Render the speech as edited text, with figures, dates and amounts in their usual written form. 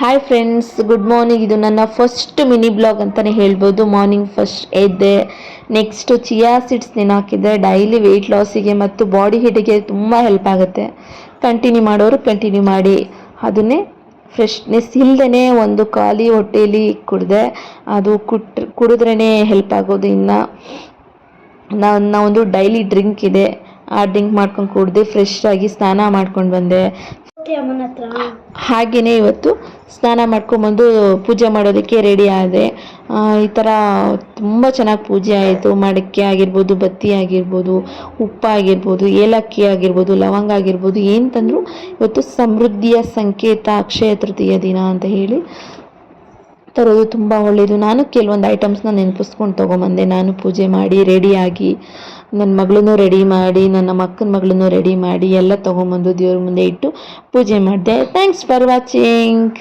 Hi friends, good morning. ಇದು ನನ್ನ first mini blog ಅಂತಲೇ ಹೇಳ್ಬೋದು. ಮಾರ್ನಿಂಗ್ ಫಸ್ಟ್ ಎದ್ದೆ, ನೆಕ್ಸ್ಟು ಚಿಯಾ ಸೀಡ್ಸ್ ಹಾಕಿದ್ದೆ. ಡೈಲಿ ವೆಯ್ಟ್ ಲಾಸಿಗೆ ಮತ್ತು ಬಾಡಿ ಹೀಟಿಗೆ ತುಂಬ ಹೆಲ್ಪ್ ಆಗುತ್ತೆ. ಕಂಟಿನ್ಯೂ ಮಾಡೋರು ಕಂಟಿನ್ಯೂ ಮಾಡಿ. ಅದನ್ನೇ ಫ್ರೆಶ್ನೆಸ್ ಇಲ್ಲದೇ ಒಂದು ಖಾಲಿ ಹೊಟ್ಟೆಯಲ್ಲಿ ಕುಡಿದೆ. ಅದು ಕುಡಿದ್ರೇ ಹೆಲ್ಪ್ ಆಗೋದು. ಇನ್ನು ನನ್ನ ಒಂದು ಡೈಲಿ ಡ್ರಿಂಕ್ ಇದೆ, ಆ ಡ್ರಿಂಕ್ ಮಾಡ್ಕೊಂಡು ಕುಡ್ದು ಫ್ರೆಶ್ ಆಗಿ ಸ್ನಾನ ಮಾಡ್ಕೊಂಡು ಬಂದೆ. ಹಾಗೆಯೇ ಇವತ್ತು ಸ್ನಾನ ಮಾಡ್ಕೊಂಬಂದು ಪೂಜೆ ಮಾಡೋದಕ್ಕೆ ರೆಡಿ ಆದೆ. ಈ ಥರ ತುಂಬ ಚೆನ್ನಾಗಿ ಪೂಜೆ ಆಯಿತು. ಮಡಕೆ ಆಗಿರ್ಬೋದು, ಬತ್ತಿ ಆಗಿರ್ಬೋದು, ಉಪ್ಪಾಗಿರ್ಬೋದು, ಏಲಕ್ಕಿ ಆಗಿರ್ಬೋದು, ಲವಂಗ ಆಗಿರ್ಬೋದು, ಏನು ತಂದರೂ ಇವತ್ತು ಸಮೃದ್ಧಿಯ ಸಂಕೇತ ಅಕ್ಷಯ ತೃತೀಯ ದಿನ ಅಂತ ಹೇಳಿ ತರೋದು ತುಂಬ ಒಳ್ಳೆಯದು. ನಾನು ಕೆಲವೊಂದು ಐಟಮ್ಸ್ನ ನೆನಪಿಸ್ಕೊಂಡು ತೊಗೊಂಬಂದೆ. ನಾನು ಪೂಜೆ ಮಾಡಿ ರೆಡಿಯಾಗಿ ನನ್ನ ಮಗಳನ್ನೂ ರೆಡಿ ಮಾಡಿ, ನನ್ನ ಮಕ್ಕನ ಮಗಳನ್ನೂ ರೆಡಿ ಮಾಡಿ ಎಲ್ಲ ತೊಗೊಂಬಂದು ದೇವ್ರ ಮುಂದೆ ಇಟ್ಟು ಪೂಜೆ ಮಾಡಿದೆ. Thanks for watching.